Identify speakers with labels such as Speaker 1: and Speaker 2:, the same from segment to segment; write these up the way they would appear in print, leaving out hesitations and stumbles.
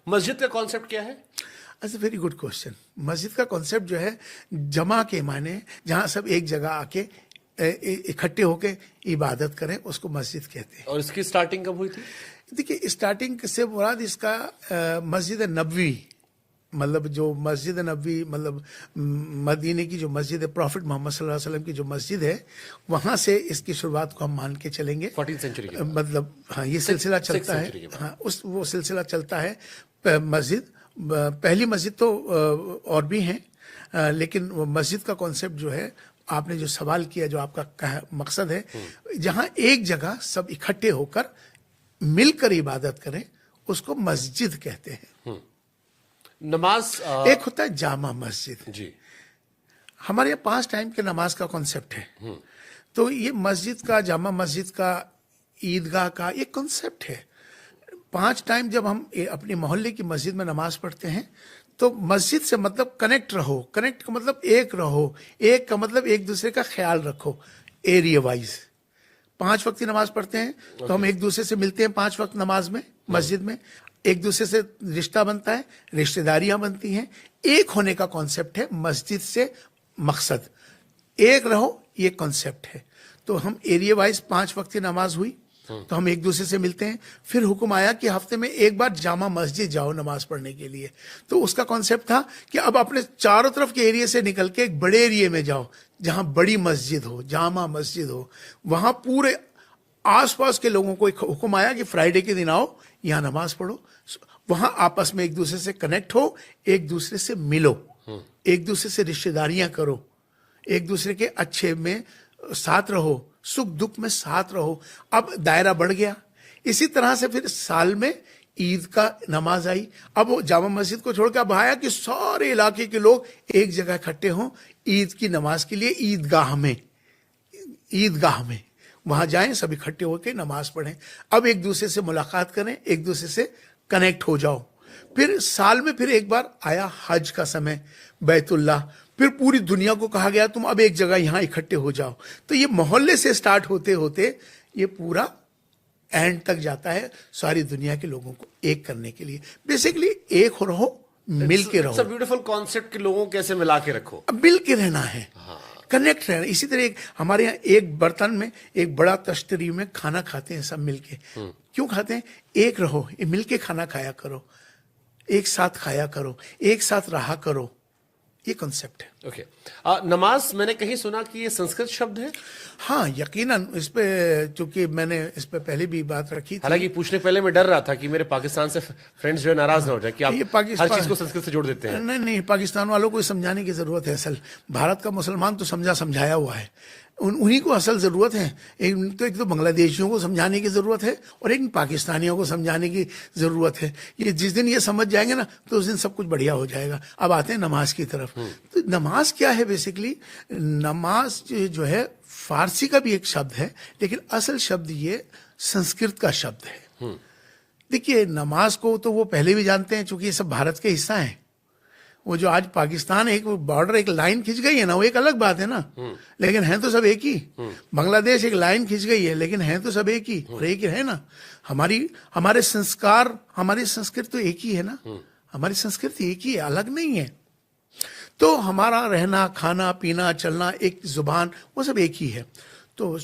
Speaker 1: मस्जिद का कॉन्सेप्ट क्या है?
Speaker 2: अच्छा, वेरी गुड क्वेश्चन। मस्जिद का कॉन्सेप्ट जो है, जमा के माने जहाँ सब एक जगह आके इकट्ठे होके इबादत करें, उसको मस्जिद कहते हैं।
Speaker 1: और इसकी स्टार्टिंग कब हुई थी?
Speaker 2: देखिए, स्टार्टिंग से मुराद इसका मस्जिद नबवी, मतलब जो मस्जिद नबवी, मतलब मदीने की जो मस्जिद है, प्रॉफिट मोहम्मद सल्लल्लाहु अलैहि वसल्लम की जो मस्जिद है, वहाँ से इसकी शुरुआत को हम मान के चलेंगे।
Speaker 1: 14th सेंचुरी के
Speaker 2: मतलब हाँ, ये सिलसिला चलता है। हाँ, वो सिलसिला चलता है। मस्जिद, पहली मस्जिद तो और भी हैं, लेकिन वो मस्जिद का कॉन्सेप्ट जो है, आपने जो सवाल किया, जो आपका मकसद है, जहाँ एक जगह सब इकट्ठे होकर मिलकर इबादत करें, उसको मस्जिद कहते हैं।
Speaker 1: नमाज
Speaker 2: एक होता है जामा मस्जिद
Speaker 1: जी।
Speaker 2: हमारे यहाँ 5 टाइम के नमाज का कॉन्सेप्ट है। तो ये मस्जिद का, जामा मस्जिद का, ईदगाह का एक कॉन्सेप्ट है। 5 टाइम जब हम अपने मोहल्ले की मस्जिद में नमाज पढ़ते हैं, तो मस्जिद से मतलब कनेक्ट रहो। कनेक्ट का मतलब एक रहो, एक का मतलब एक दूसरे का ख्याल रखो। एरिया वाइज 5 वक्त की नमाज पढ़ते हैं, तो हम एक दूसरे से मिलते हैं 5 वक्त नमाज में, मस्जिद में। एक दूसरे से रिश्ता बनता है, रिश्तेदारियां बनती हैं। एक होने का कॉन्सेप्ट है मस्जिद से मकसद, एक रहो, ये कॉन्सेप्ट है। तो हम एरिया वाइज 5 वक्त की नमाज हुई, तो हम एक दूसरे से मिलते हैं। फिर हुक्म आया कि हफ्ते में एक बार जामा मस्जिद जाओ नमाज पढ़ने के लिए। तो उसका कॉन्सेप्ट था कि अब अपने चारों तरफ के एरिया से निकल के एक बड़े एरिया में जाओ, जहां बड़ी मस्जिद हो, जामा मस्जिद हो। वहां पूरे आसपास के लोगों को एक हुक्म आया कि फ्राइडे के दिन आओ, यहां नमाज पढ़ो। वहां आपस में एक दूसरे से कनेक्ट हो, एक दूसरे से मिलो, एक दूसरे से रिश्तेदारियां करो, एक दूसरे के अच्छे में साथ रहो, सुख दुख में साथ रहो। अब दायरा बढ़ गया। इसी तरह से फिर साल में ईद का नमाज आई। अब वो जामा मस्जिद को छोड़कर अब आया कि सारे इलाके के लोग एक जगह इकट्ठे हों ईद की नमाज के लिए। ईदगाह में वहां जाएं, सब इकट्ठे होकर नमाज पढ़ें। अब एक दूसरे से मुलाकात करें, एक दूसरे से कनेक्ट हो जाओ। फिर साल में फिर एक बार आया हज का समय, बैतुल्लाह। फिर पूरी दुनिया को कहा गया तुम अब एक जगह यहां इकट्ठे हो जाओ। तो ये मोहल्ले से स्टार्ट होते होते ये पूरा एंड तक जाता है, सारी दुनिया के लोगों को एक करने के लिए। बेसिकली एक रहो, मिल के रहो।
Speaker 1: ब्यूटीफुल कॉन्सेप्ट के लोगों को कैसे मिला के रखो,
Speaker 2: अब मिल के रहना है, कनेक्ट रहना। इसी तरह हमारे यहाँ एक बर्तन में, एक बड़ा तश्तरी में खाना खाते हैं सब मिलके। क्यों खाते हैं? एक रहो, मिलके खाना खाया करो, एक साथ खाया करो, एक साथ रहा करो। ये कॉन्सेप्ट है।
Speaker 1: ओके। नमाज, मैंने कहीं सुना कि ये संस्कृत शब्द है।
Speaker 2: हाँ, यकीनन। इस पे चूंकि मैंने इस पे पहले भी बात रखी थी।
Speaker 1: हालांकि पूछने पहले मैं डर रहा था कि मेरे पाकिस्तान से फ्रेंड्स जो है नाराज ना हो जाए कि आप हर चीज को संस्कृत से जोड़ देते हैं।
Speaker 2: नहीं, पाकिस्तान वालों को समझाने की जरूरत है। असल भारत का मुसलमान तो समझाया हुआ है, उन्हीं को असल जरूरत है। एक तो बांग्लादेशियों को समझाने की जरूरत है, और एक पाकिस्तानियों को समझाने की जरूरत है। ये जिस दिन ये समझ जाएंगे ना, तो उस दिन सब कुछ बढ़िया हो जाएगा। अब आते हैं नमाज की तरफ। तो नमाज क्या है? बेसिकली नमाज जो है, फारसी का भी एक शब्द है, लेकिन असल शब्द ये संस्कृत का शब्द है। देखिए, नमाज को तो वो पहले भी जानते हैं, चूंकि ये सब भारत के हिस्सा है। वो जो आज पाकिस्तान एक बॉर्डर, एक लाइन खिंच गई है ना, वो एक अलग बात है ना, लेकिन है तो सब एक ही। बांग्लादेश एक लाइन खिंच गई है, लेकिन है तो सब एक ही, और एक ही है ना। हमारे संस्कार, हमारी संस्कृति तो एक ही है ना। हमारी संस्कृति एक ही है, अलग नहीं है। तो हमारा रहना, खाना, पीना, चलना, एक जुबान, वो सब एक ही है। तो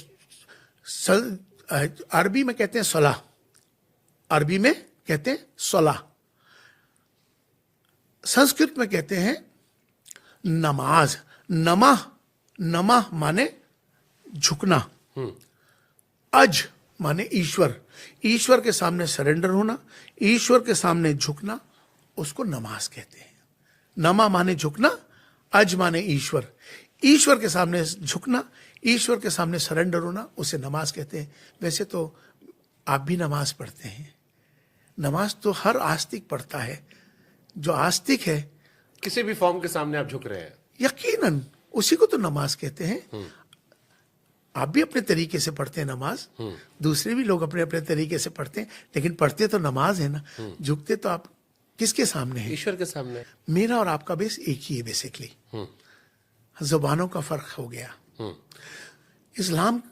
Speaker 2: अरबी में कहते हैं सलाह, अरबी में कहते हैं सलाह, संस्कृत में कहते हैं नमाज। नमः माने झुकना, अज माने ईश्वर, ईश्वर के सामने सरेंडर होना, ईश्वर के सामने झुकना, उसको नमाज कहते हैं। नमा माने झुकना, अज माने ईश्वर, ईश्वर के सामने झुकना, ईश्वर के सामने सरेंडर होना, उसे नमाज कहते हैं। वैसे तो आप भी नमाज पढ़ते हैं। नमाज तो हर आस्तिक पढ़ता है। जो आस्तिक है,
Speaker 1: किसी भी फॉर्म के सामने आप झुक रहे हैं,
Speaker 2: यकीनन उसी को तो नमाज कहते हैं। आप भी अपने तरीके से पढ़ते हैं नमाज, दूसरे भी लोग अपने अपने तरीके से पढ़ते हैं, लेकिन पढ़ते तो नमाज है ना। झुकते तो आप किसके सामने हैं?
Speaker 1: ईश्वर के सामने।
Speaker 2: मेरा और आपका बेस एक ही है बेसिकली, जुबानों का फर्क हो गया। इस्लाम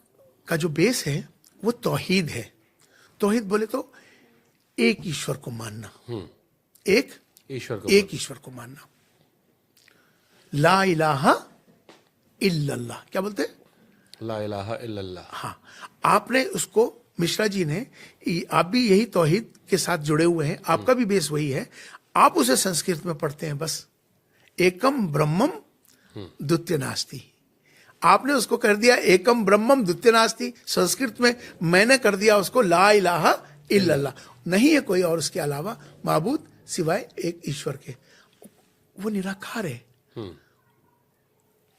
Speaker 2: का जो बेस है वो तौहीद है। तौहीद बोले तो एक ईश्वर को मानना, एक
Speaker 1: ईश्वर
Speaker 2: ईश्वर को मानना। ला इलाहा इल्लल्लाह, क्या बोलते हैं?
Speaker 1: ला इलाहा इल्लल्लाह।
Speaker 2: हाँ, आपने उसको, मिश्रा जी ने, आप भी यही तौहीद के साथ जुड़े हुए हैं, आपका भी बेस वही है, आप उसे संस्कृत में पढ़ते हैं बस, एकम ब्रह्मम द्वितीय नास्ति। आपने उसको कर दिया एकम ब्रह्मम द्वितीय नास्ति, संस्कृत में मैंने कर दिया उसको ला इलाहा इल्लल्लाह, नहीं है कोई और उसके अलावा माबूद सिवाय एक ईश्वर के। वो निराकार है,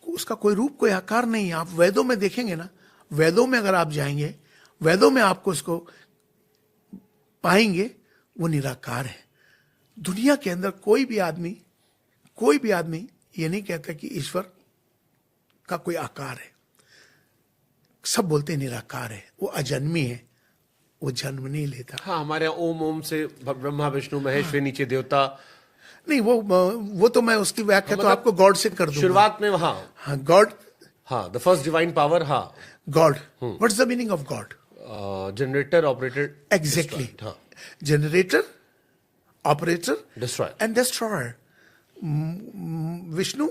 Speaker 2: उसका कोई रूप कोई आकार नहीं है। आप वेदों में देखेंगे ना, वेदों में अगर आप जाएंगे, वेदों में आपको उसको पाएंगे, वो निराकार है। दुनिया के अंदर कोई भी आदमी ये नहीं कहता कि ईश्वर का कोई आकार है, सब बोलते हैं निराकार है, वो अजन्मी है, वो जन्म नहीं लेता।
Speaker 1: हाँ, हमारे यहाँ ओम ओम से ब्रह्मा विष्णु महेश, वे नीचे देवता।
Speaker 2: नहीं, वो तो मैं उसकी व्याख्या तो आपको गॉड से कर दूंगा।
Speaker 1: शुरुआत में
Speaker 2: हाँ, गॉड,
Speaker 1: हाँ, द फर्स्ट डिवाइन पावर, हाँ,
Speaker 2: God. What's the meaning of God?
Speaker 1: Generator, operator,
Speaker 2: exactly, generator, operator,
Speaker 1: destroyer
Speaker 2: and destroyer. Vishnu,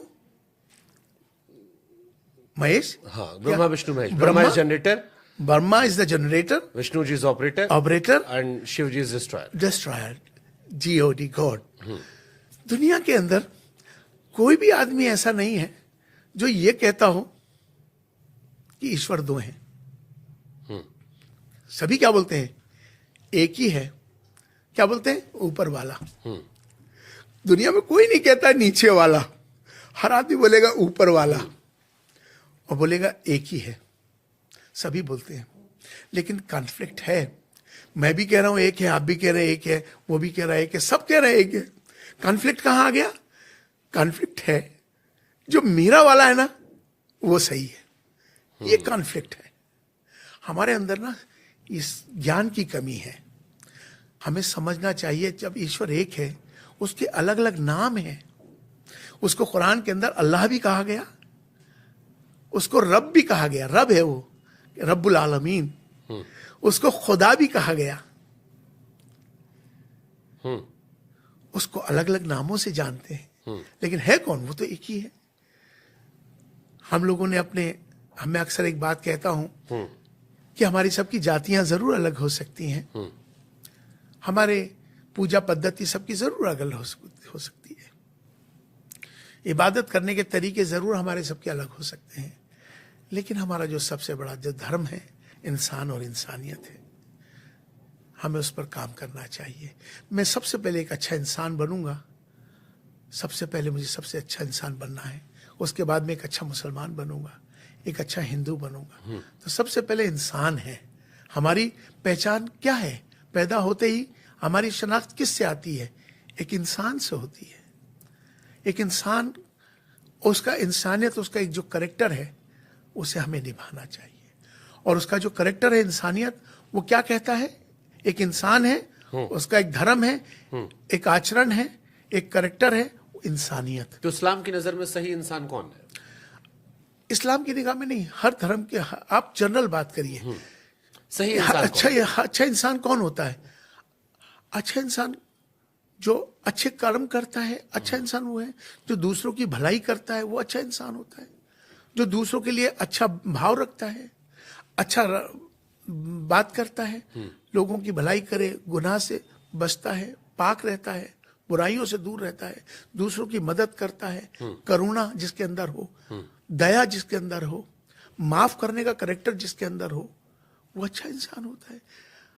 Speaker 2: Mahesh,
Speaker 1: हाँ, Brahma Vishnu Mahesh. Brahma is generator,
Speaker 2: Brahma is the generator,
Speaker 1: Vishnu ji is operator, and Shiv ji is destroyer.
Speaker 2: Destroyer, God, God. दुनिया के अंदर कोई भी आदमी ऐसा नहीं है जो ये कहता हो कि ईश्वर दो हैं। सभी क्या बोलते हैं? एक ही है। क्या बोलते हैं? ऊपर वाला। दुनिया में कोई नहीं कहता नीचे वाला, हर आदमी बोलेगा ऊपर वाला और बोलेगा एक ही है। सभी बोलते हैं, लेकिन कॉन्फ्लिक्ट है। मैं भी कह रहा हूं एक है, आप भी कह रहे हैं एक है, वो भी कह रहा है एक है, सब कह रहे हैं एक है। कॉन्फ्लिक्ट कहां आ गया? कॉन्फ्लिक्ट है जो मेरा वाला है ना, वो सही है। ये कॉन्फ्लिक्ट है हमारे अंदर ना, इस ज्ञान की कमी है। हमें समझना चाहिए जब ईश्वर एक है, उसके अलग अलग नाम हैं। उसको कुरान के अंदर अल्लाह भी कहा गया, उसको रब भी कहा गया, रब है वो, रब्बुल आलमीन। उसको खुदा भी कहा गया। उसको अलग अलग नामों से जानते हैं, लेकिन है कौन? वो तो एक ही है। हम लोगों ने मैं अक्सर एक बात कहता हूं कि हमारी सबकी जातियां जरूर अलग हो सकती हैं, हमारे पूजा पद्धति सबकी जरूर अलग हो सकती है, इबादत करने के तरीके जरूर हमारे सबके अलग हो सकते हैं, लेकिन हमारा जो सबसे बड़ा जो धर्म है, इंसान और इंसानियत है। हमें उस पर काम करना चाहिए। मैं सबसे पहले एक अच्छा इंसान बनूंगा, सबसे पहले मुझे सबसे अच्छा इंसान बनना है। उसके बाद में एक अच्छा मुसलमान बनूंगा, एक अच्छा हिंदू बनूंगा। तो सबसे पहले इंसान है। हमारी पहचान क्या है? पैदा होते ही हमारी शनाख्त किससे आती है? एक इंसान से होती है। एक इंसान, उसका इंसानियत, उसका एक जो करेक्टर है, उसे हमें निभाना चाहिए। और उसका जो करेक्टर है, इंसानियत, वो क्या कहता है? एक इंसान है, उसका एक धर्म है, एक आचरण है, एक करेक्टर है, इंसानियत।
Speaker 1: तो इस्लाम की नजर में सही इंसान कौन है?
Speaker 2: इस्लाम की निगाह में नहीं, हर धर्म के, आप जनरल बात करिए।
Speaker 1: सही इंसान
Speaker 2: अच्छा इंसान कौन होता है? अच्छा इंसान जो अच्छे कर्म करता है, अच्छा इंसान वो है। जो दूसरों की भलाई करता है, वो अच्छा इंसान होता है। जो दूसरों के लिए अच्छा भाव रखता है, अच्छा बात करता है, लोगों की भलाई करे, गुनाह से बचता है, पाक रहता है, बुराइयों से दूर रहता है, दूसरों की मदद करता है, करुणा जिसके अंदर हो, दया जिसके अंदर हो, माफ करने का करेक्टर जिसके अंदर हो, वो अच्छा इंसान होता है।